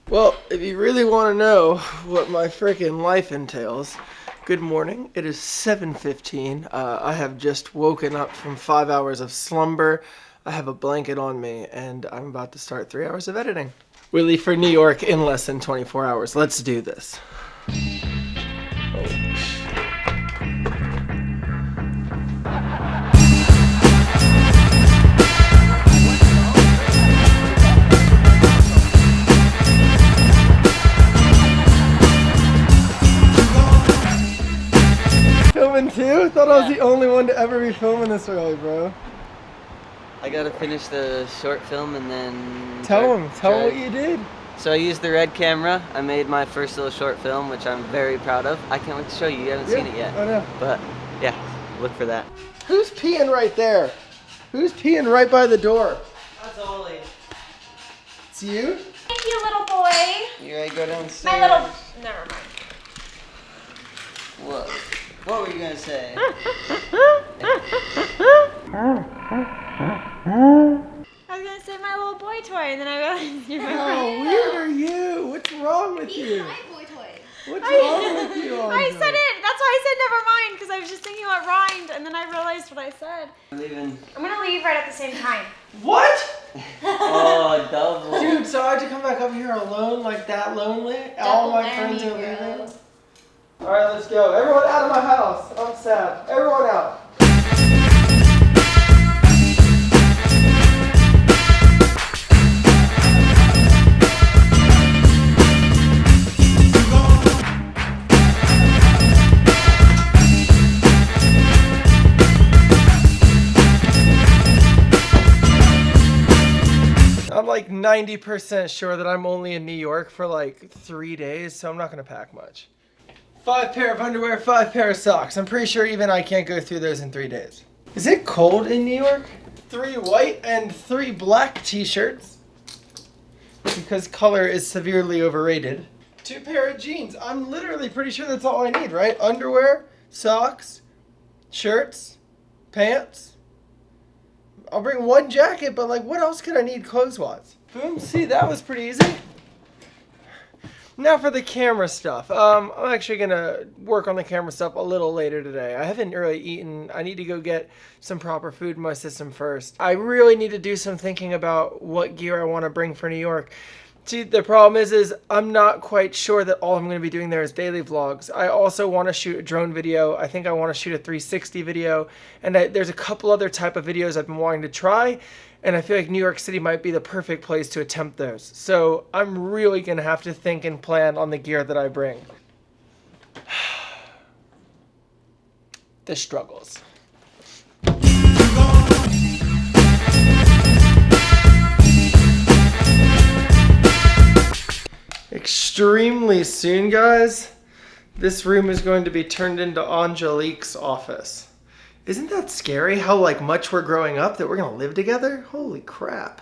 Well, if you really want to know what my freaking life entails, good morning. It is 7:15. I have just woken up from 5 hours of slumber. I have a blanket on me, and I'm about to start 3 hours of editing. We leave for New York in less than 24 hours. Let's do this. Filming too? Thought I was the only one to ever be filming this early, bro. I gotta finish the short film and then... Tell them what you did. So I used the red camera. I made my first little short film, which I'm very proud of. I can't wait to show you. You haven't seen it yet. I know. But yeah, look for that. Who's peeing right there? Who's peeing right by the door? That's Ollie. It's you? Thank you, little boy. You ready to go downstairs? My little... Never mind. What? What were you gonna say? I was gonna say my little boy toy, and then I realized you're my How weird are you? What's wrong with you? My boy toy. What's wrong with you, Andre? I said it. That's why I said never mind, because I was just thinking about rhymed, and then I realized what I said. I'm leaving. I'm gonna leave right at the same time. What? Oh, double. Dude, so I had to come back up here alone, like that lonely? All my friends are leaving? Alright, let's go. Everyone out of my house. I'm sad. Everyone out. I'm like 90% sure that I'm only in New York for like 3 days, so I'm not going to pack much. 5 pair of underwear, 5 pair of socks. I'm pretty sure even I can't go through those in 3 days. Is it cold in New York? 3 white and 3 black t-shirts. Because color is severely overrated. 2 pair of jeans. I'm literally pretty sure that's all I need, right? Underwear, socks, shirts, pants. I'll bring 1 jacket, but like what else could I need clothes-wise? Boom, see, that was pretty easy. Now for the camera stuff. I'm actually going to work on the camera stuff a little later today. I haven't really eaten. I need to go get some proper food in my system first. I really need to do some thinking about what gear I want to bring for New York. See, the problem is I'm not quite sure that all I'm going to be doing there is daily vlogs. I also want to shoot a drone video. I think I want to shoot a 360 video. And there's a couple other type of videos I've been wanting to try. And I feel like New York City might be the perfect place to attempt those. So I'm really going to have to think and plan on the gear that I bring. The struggles. Extremely soon, guys, this room is going to be turned into Angelique's office. Isn't that scary how like much we're growing up that we're gonna live together? Holy crap.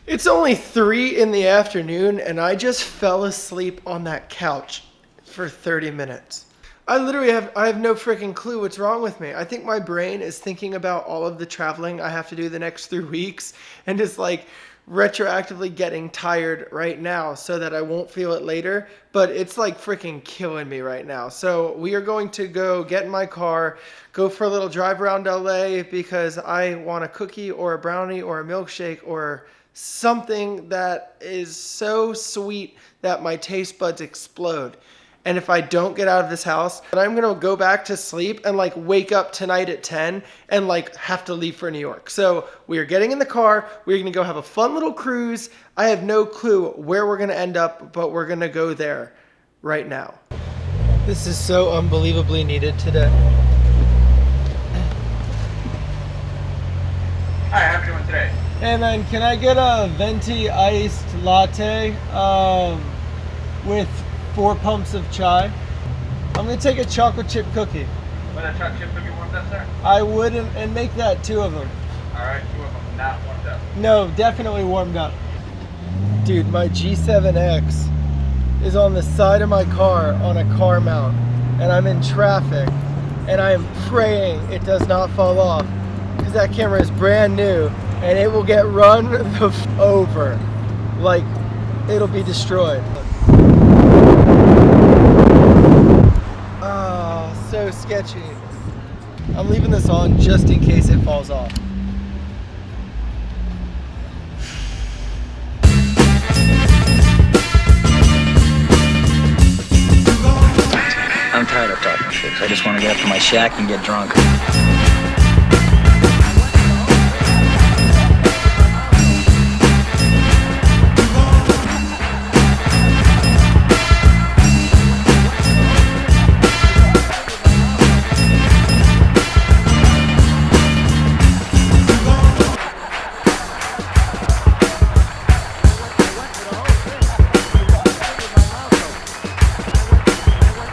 It's only 3 in the afternoon and I just fell asleep on that couch for 30 minutes. I have no freaking clue what's wrong with me. I think my brain is thinking about all of the traveling I have to do the next 3 weeks and is like retroactively getting tired right now so that I won't feel it later, but it's like freaking killing me right now. So we are going to go get in my car, go for a little drive around LA because I want a cookie or a brownie or a milkshake or something that is so sweet that my taste buds explode. And if I don't get out of this house, then I'm gonna go back to sleep and like wake up tonight at 10 and like have to leave for New York. So we are getting in the car, we're gonna go have a fun little cruise. I have no clue where we're gonna end up, but we're gonna go there right now. This is so unbelievably needed today. Hi, how are you doing today? Hey man, can I get a venti iced latte with 4 pumps of chai? I'm gonna take a chocolate chip cookie. Would a chocolate chip cookie warmed up, sir? I would, and make that 2 of them. Alright, 2 of them not warmed up. No, definitely warmed up. Dude, my G7X is on the side of my car on a car mount, and I'm in traffic, and I am praying it does not fall off, because that camera is brand new, and it will get run the over. Like, it'll be destroyed. Oh, so sketchy. I'm leaving this on just in case it falls off. I'm tired of talking tricks. I just want to get up to my shack and get drunk.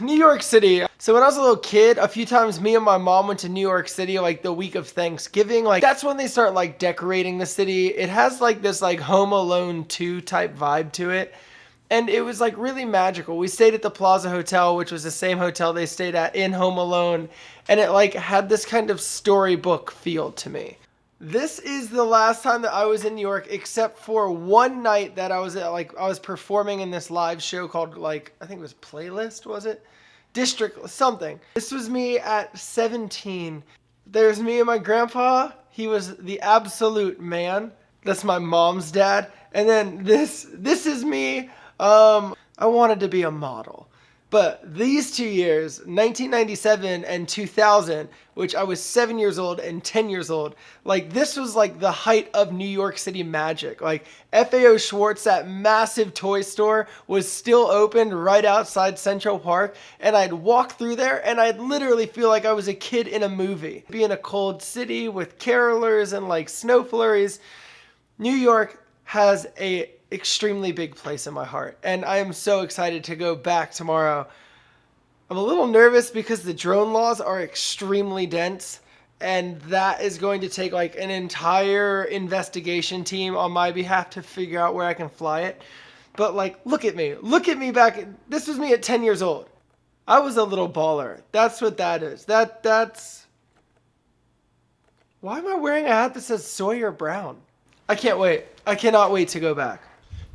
New York City. So when I was a little kid, a few times me and my mom went to New York City like the week of Thanksgiving. Like that's when they start like decorating the city. It has like this like Home Alone 2 type vibe to it. And it was like really magical. We stayed at the Plaza Hotel, which was the same hotel they stayed at in Home Alone. And it like had this kind of storybook feel to me. This is the last time that I was in New York, except for one night that I was at, like, I was performing in this live show called, like, I think it was Playlist, was it? District, something. This was me at 17. There's me and my grandpa. He was the absolute man. That's my mom's dad. And then this is me. I wanted to be a model. But these 2 years, 1997 and 2000, which I was 7 years old and 10 years old, like this was like the height of New York City magic. Like FAO Schwartz, that massive toy store, was still open right outside Central Park. And I'd walk through there and I'd literally feel like I was a kid in a movie. Be in a cold city with carolers and like snow flurries. New York has a extremely big place in my heart, and I am so excited to go back tomorrow. I'm a little nervous because the drone laws are extremely dense, and that is going to take like an entire investigation team on my behalf to figure out where I can fly it. But like, look at me back. This was me at 10 years old. I was a little baller. That's what that is. That's why am I wearing a hat that says Sawyer Brown? I can't wait. I cannot wait to go back.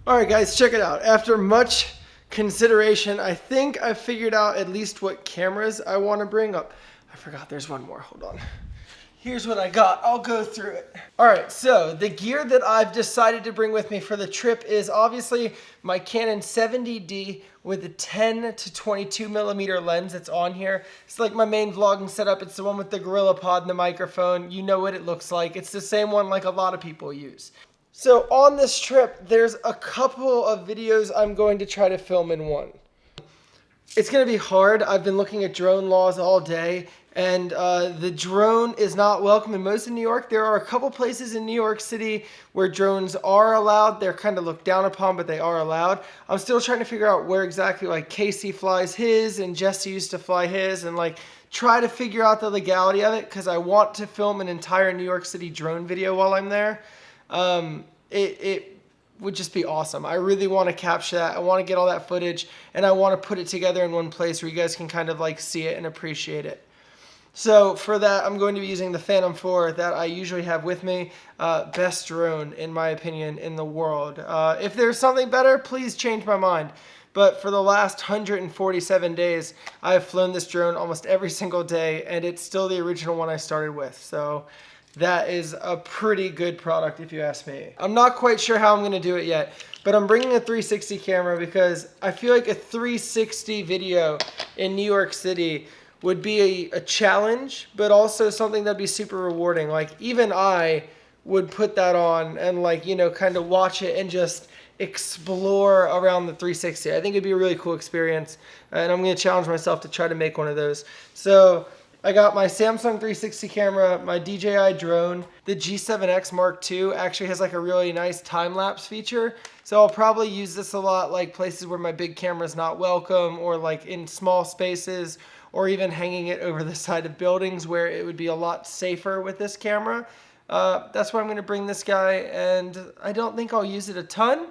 All right, guys, check it out. After much consideration, I think I figured out at least what cameras I want to bring up. I forgot there's one more. Hold on. Here's what I got. I'll go through it. All right, so the gear that I've decided to bring with me for the trip is obviously my Canon 70D with a 10 to 22 millimeter lens that's on here. It's like my main vlogging setup. It's the one with the Gorilla Pod and the microphone. You know what it looks like. It's the same one like a lot of people use. So on this trip, there's a couple of videos I'm going to try to film in one. It's going to be hard. I've been looking at drone laws all day, and the drone is not welcome in most of New York. There are a couple places in New York City where drones are allowed. They're kind of looked down upon, but they are allowed. I'm still trying to figure out where exactly like Casey flies his and Jesse used to fly his, and like try to figure out the legality of it, because I want to film an entire New York City drone video while I'm there. It would just be awesome. I really want to capture that. I want to get all that footage, and I want to put it together in one place where you guys can kind of like see it and appreciate it. So for that, I'm going to be using the Phantom 4 that I usually have with me. Best drone, in my opinion, in the world. If there's something better, please change my mind. But for the last 147 days, I have flown this drone almost every single day, and it's still the original one I started with. So that is a pretty good product if you ask me. I'm not quite sure how I'm going to do it yet, but I'm bringing a 360 camera because I feel like a 360 video in New York City would be a challenge, but also something that'd be super rewarding. Like even I would put that on and like, you know, kind of watch it and just explore around the 360. I think it'd be a really cool experience, and I'm going to challenge myself to try to make one of those. So I got my Samsung 360 camera, my DJI drone. The G7X Mark II actually has like a really nice time-lapse feature. So I'll probably use this a lot, like places where my big camera's not welcome, or like in small spaces, or even hanging it over the side of buildings where it would be a lot safer with this camera. That's why I'm going to bring this guy, and I don't think I'll use it a ton,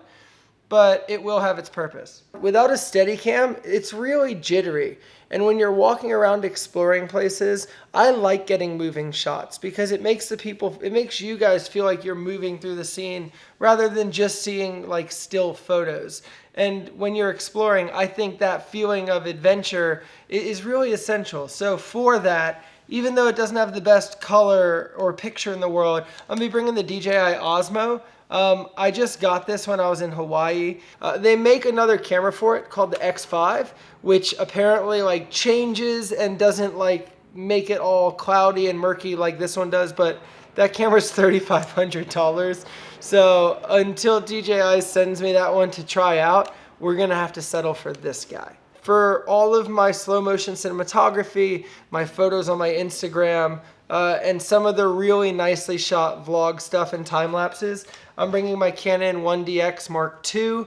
but it will have its purpose. Without a Steadicam, it's really jittery. And when you're walking around exploring places, I like getting moving shots because it makes you guys feel like you're moving through the scene rather than just seeing like still photos. And when you're exploring, I think that feeling of adventure is really essential. So for that, even though it doesn't have the best color or picture in the world, I'm gonna be bringing the DJI Osmo. I just got this when I was in Hawaii. They make another camera for it called the X5, which apparently like changes and doesn't like make it all cloudy and murky like this one does, but that camera's $3,500. So until DJI sends me that one to try out, we're gonna have to settle for this guy. For all of my slow motion cinematography, my photos on my Instagram, and some of the really nicely shot vlog stuff and time lapses, I'm bringing my Canon 1DX Mark II.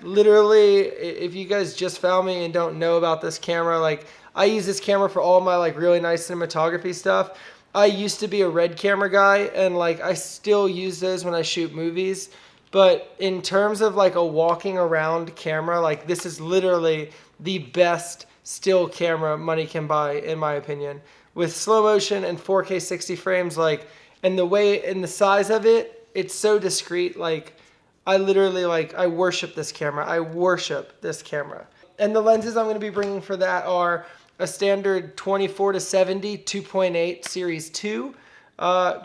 Literally, if you guys just found me and don't know about this camera, like I use this camera for all my like really nice cinematography stuff. I used to be a red camera guy, and like I still use those when I shoot movies. But in terms of like a walking around camera, like this is literally the best still camera money can buy, in my opinion. With slow motion and 4K 60 frames, like, and the way and the size of it, it's so discreet. Like, I literally I worship this camera. I worship this camera. And the lenses I'm going to be bringing for that are a standard 24-70 2.8 Series 2.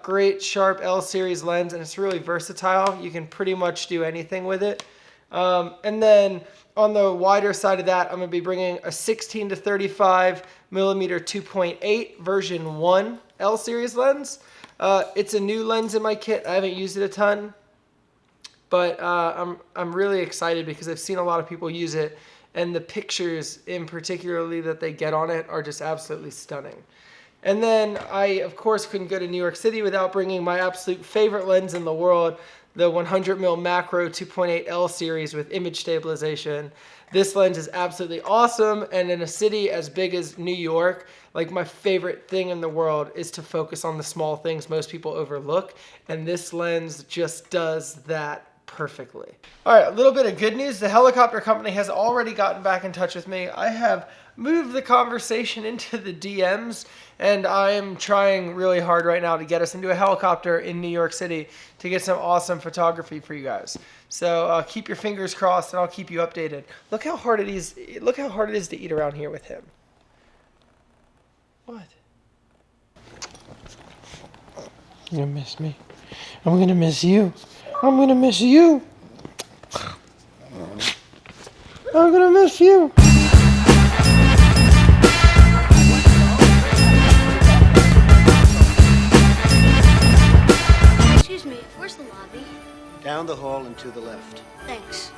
Great sharp L series lens, and it's really versatile. You can pretty much do anything with it. And then on the wider side of that, I'm going to be bringing a 16-35 millimeter 2.8 version 1 L series lens. It's a new lens in my kit. I haven't used it a ton, but I'm really excited because I've seen a lot of people use it, and the pictures in particularly that they get on it are just absolutely stunning. And then I, of course, couldn't go to New York City without bringing my absolute favorite lens in the world, the 100mm macro 2.8 L series with image stabilization. This lens is absolutely awesome, and in a city as big as New York, like my favorite thing in the world is to focus on the small things most people overlook, and this lens just does that perfectly. All right, a little bit of good news. The helicopter company has already gotten back in touch with me. I have moved the conversation into the DMs, and I am trying really hard right now to get us into a helicopter in New York City to get some awesome photography for you guys. So keep your fingers crossed, and I'll keep you updated. Look how hard it is. Look how hard it is to eat around here with him. What? You're gonna miss me. I'm gonna miss you. I'm gonna miss you. I'm gonna miss you. Excuse me, where's the lobby? Down the hall and to the left. Thanks.